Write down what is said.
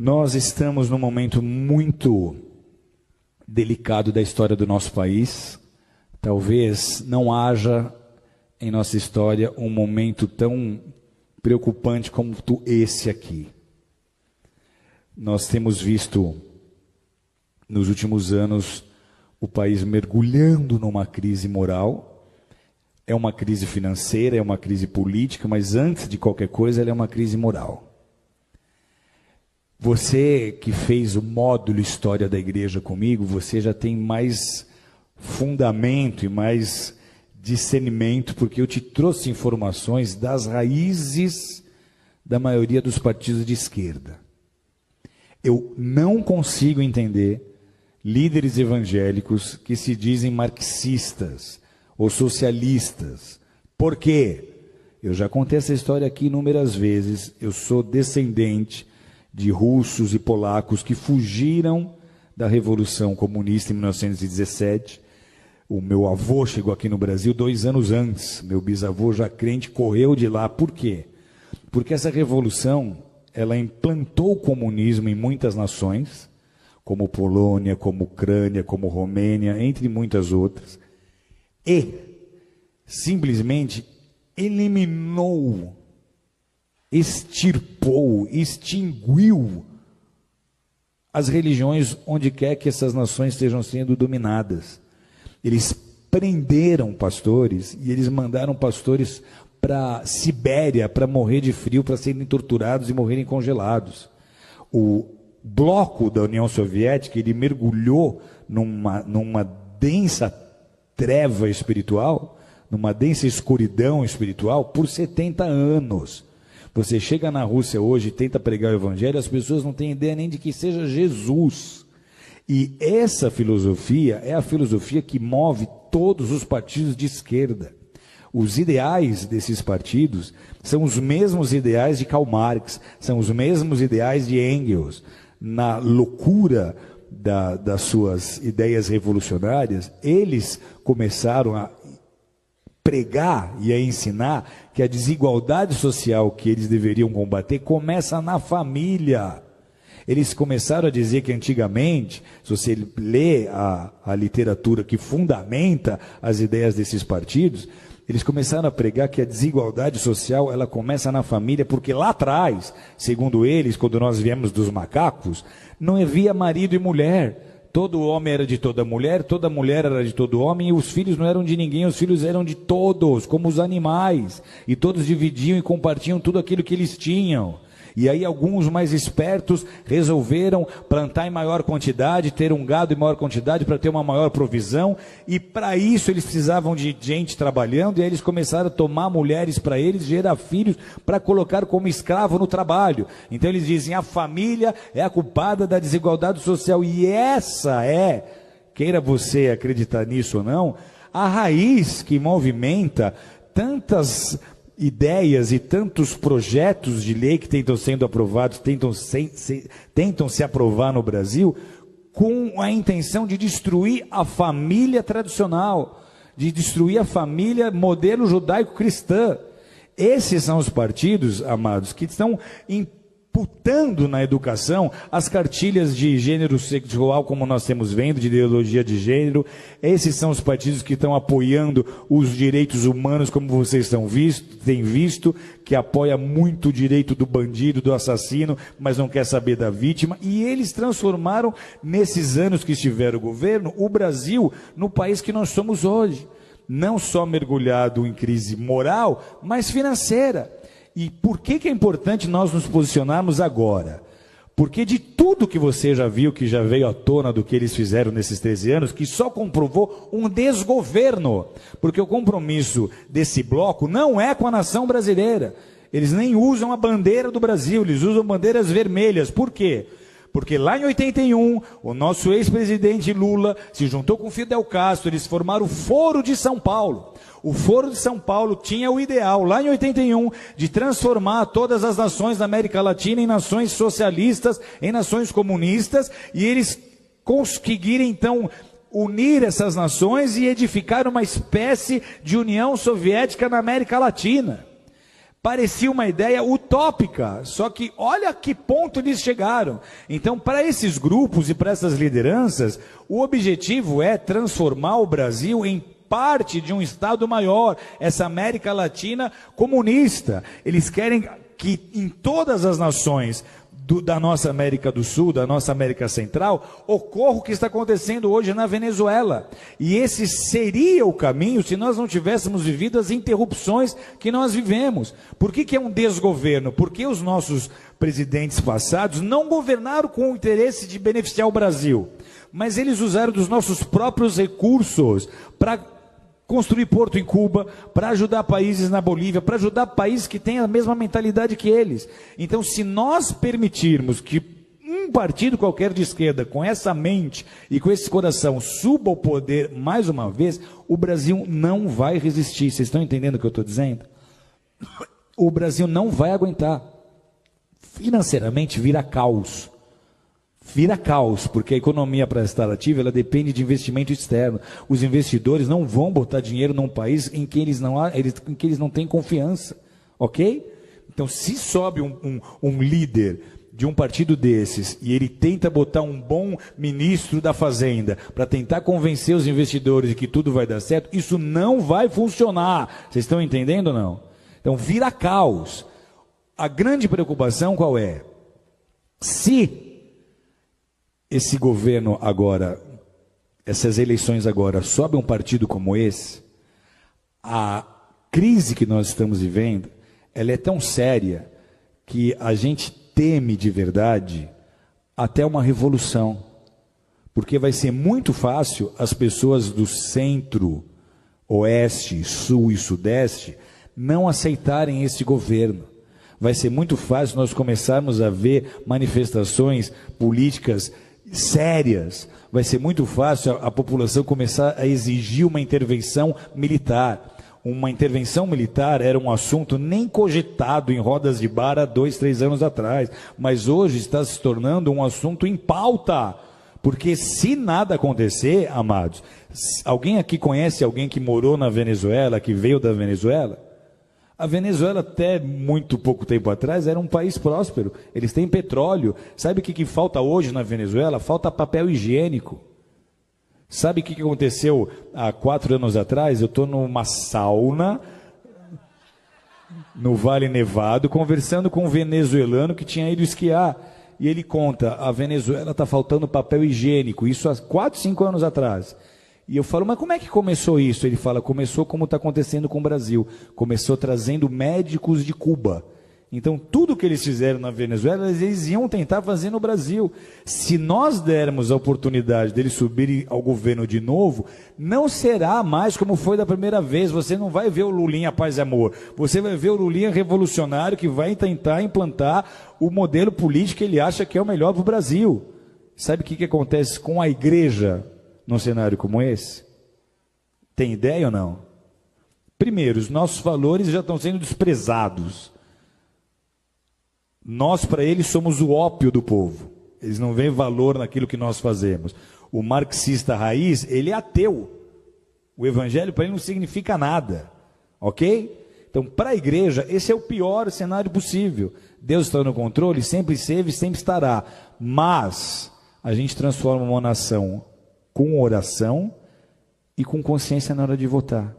Nós estamos num momento muito delicado da história do nosso país. Talvez não haja em nossa história um momento tão preocupante como esse aqui. Nós temos visto, nos últimos anos, o país mergulhando numa crise moral. É uma crise financeira, é uma crise política, mas antes de qualquer coisa, ela é uma crise moral. Você que fez o módulo História da Igreja comigo, você já tem mais fundamento e mais discernimento, porque eu te trouxe informações das raízes da maioria dos partidos de esquerda. Eu não consigo entender líderes evangélicos que se dizem marxistas ou socialistas. Por quê? Eu já contei essa história aqui inúmeras vezes. Eu sou descendente de russos e polacos que fugiram da Revolução Comunista em 1917. O meu avô chegou aqui no Brasil 2 anos antes. Meu bisavô, já crente, correu de lá. Por quê? Porque essa revolução, ela implantou o comunismo em muitas nações, como Polônia, como Ucrânia, como Romênia, entre muitas outras, e simplesmente eliminou, extirpou, extinguiu as religiões onde quer que essas nações estejam sendo dominadas. Eles prenderam pastores e eles mandaram pastores para Sibéria para morrer de frio, para serem torturados e morrerem congelados. O bloco da União Soviética, ele mergulhou numa densa treva espiritual, numa densa escuridão espiritual por 70 anos. Você chega na Rússia hoje e tenta pregar o evangelho, as pessoas não têm ideia nem de que seja Jesus. E essa filosofia é a filosofia que move todos os partidos de esquerda. Os ideais desses partidos são os mesmos ideais de Karl Marx, são os mesmos ideais de Engels. Na loucura das suas ideias revolucionárias, eles começaram a pregar e a ensinar que a desigualdade social que eles deveriam combater começa na família. Eles começaram a dizer que antigamente, se você lê a literatura que fundamenta as ideias desses partidos, eles começaram a pregar que a desigualdade social ela começa na família, porque lá atrás, segundo eles, quando nós viemos dos macacos, não havia marido e mulher. Todo homem era de toda mulher era de todo homem, e os filhos não eram de ninguém, os filhos eram de todos, como os animais. E todos dividiam e compartilham tudo aquilo que eles tinham. E aí alguns mais espertos resolveram plantar em maior quantidade, ter um gado em maior quantidade para ter uma maior provisão, e para isso eles precisavam de gente trabalhando, e aí eles começaram a tomar mulheres para eles, gerar filhos para colocar como escravo no trabalho. Então eles dizem, a família é a culpada da desigualdade social, e essa é, queira você acreditar nisso ou não, a raiz que movimenta tantas ideias e tantos projetos de lei que tentam sendo aprovados, tentam se aprovar no Brasil, com a intenção de destruir a família tradicional, de destruir a família modelo judaico-cristã. Esses são os partidos, amados, que estão imputando na educação as cartilhas de gênero sexual, como nós temos vendo, de ideologia de gênero. Esses são os partidos que estão apoiando os direitos humanos, como vocês têm visto, que apoia muito o direito do bandido, do assassino, mas não quer saber da vítima. E eles transformaram, nesses anos que estiveram o governo, o Brasil no país que nós somos hoje. Não só mergulhado em crise moral, mas financeira. E por que é importante nós nos posicionarmos agora? Porque de tudo que você já viu, que já veio à tona do que eles fizeram nesses 13 anos, que só comprovou um desgoverno. Porque o compromisso desse bloco não é com a nação brasileira. Eles nem usam a bandeira do Brasil, eles usam bandeiras vermelhas. Por quê? Porque lá em 81, o nosso ex-presidente Lula se juntou com Fidel Castro, eles formaram o Foro de São Paulo. O Foro de São Paulo tinha o ideal, lá em 81, de transformar todas as nações da América Latina em nações socialistas, em nações comunistas, e eles conseguiram, então, unir essas nações e edificar uma espécie de União Soviética na América Latina. Parecia uma ideia utópica, só que olha a que ponto eles chegaram. Então, para esses grupos e para essas lideranças, o objetivo é transformar o Brasil em parte de um Estado maior, essa América Latina comunista. Eles querem que em todas as nações da nossa América do Sul, da nossa América Central, ocorra o que está acontecendo hoje na Venezuela. E esse seria o caminho se nós não tivéssemos vivido as interrupções que nós vivemos. Por que é um desgoverno? Porque os nossos presidentes passados não governaram com o interesse de beneficiar o Brasil, mas eles usaram dos nossos próprios recursos para construir porto em Cuba, para ajudar países na Bolívia, para ajudar países que têm a mesma mentalidade que eles. Então, se nós permitirmos que um partido qualquer de esquerda, com essa mente e com esse coração, suba ao poder mais uma vez, o Brasil não vai resistir. Vocês estão entendendo o que eu estou dizendo? O Brasil não vai aguentar. Financeiramente vira caos. Vira caos, porque a economia para estar ativa, ela depende de investimento externo. Os investidores não vão botar dinheiro num país em que eles não têm confiança, ok? Então, se sobe um líder de um partido desses e ele tenta botar um bom ministro da Fazenda para tentar convencer os investidores de que tudo vai dar certo, isso não vai funcionar. Vocês estão entendendo ou não? Então, vira caos. A grande preocupação qual é? Se esse governo agora, essas eleições agora, sobe um partido como esse, a crise que nós estamos vivendo, ela é tão séria que a gente teme de verdade até uma revolução. Porque vai ser muito fácil as pessoas do centro, oeste, sul e sudeste não aceitarem esse governo. Vai ser muito fácil nós começarmos a ver manifestações políticas sérias. Vai ser muito fácil a população começar a exigir uma intervenção militar. Uma intervenção militar era um assunto nem cogitado em rodas de bar há 2, 3 anos atrás, mas hoje está se tornando um assunto em pauta, porque se nada acontecer, amados, alguém aqui conhece alguém que morou na Venezuela, que veio da Venezuela? A Venezuela, até muito pouco tempo atrás, era um país próspero. Eles têm petróleo. Sabe o que falta hoje na Venezuela? Falta papel higiênico. Sabe o que aconteceu há 4 anos atrás? Eu estou numa sauna, no Vale Nevado, conversando com um venezuelano que tinha ido esquiar. E ele conta, a Venezuela está faltando papel higiênico. Isso há 4, 5 anos atrás. E eu falo, mas como é que começou isso? Ele fala, começou como está acontecendo com o Brasil. Começou trazendo médicos de Cuba. Então, tudo que eles fizeram na Venezuela, eles iam tentar fazer no Brasil. Se nós dermos a oportunidade deles subirem ao governo de novo, não será mais como foi da primeira vez. Você não vai ver o Lulinha paz e amor. Você vai ver o Lulinha revolucionário que vai tentar implantar o modelo político que ele acha que é o melhor para o Brasil. Sabe o que acontece com a igreja num cenário como esse? Tem ideia ou não? Primeiro, os nossos valores já estão sendo desprezados. Nós, para eles, somos o ópio do povo. Eles não veem valor naquilo que nós fazemos. O marxista raiz, ele é ateu. O evangelho para ele não significa nada. Ok? Então, para a igreja, esse é o pior cenário possível. Deus está no controle, sempre esteve e sempre estará. Mas a gente transforma uma nação com oração e com consciência na hora de votar.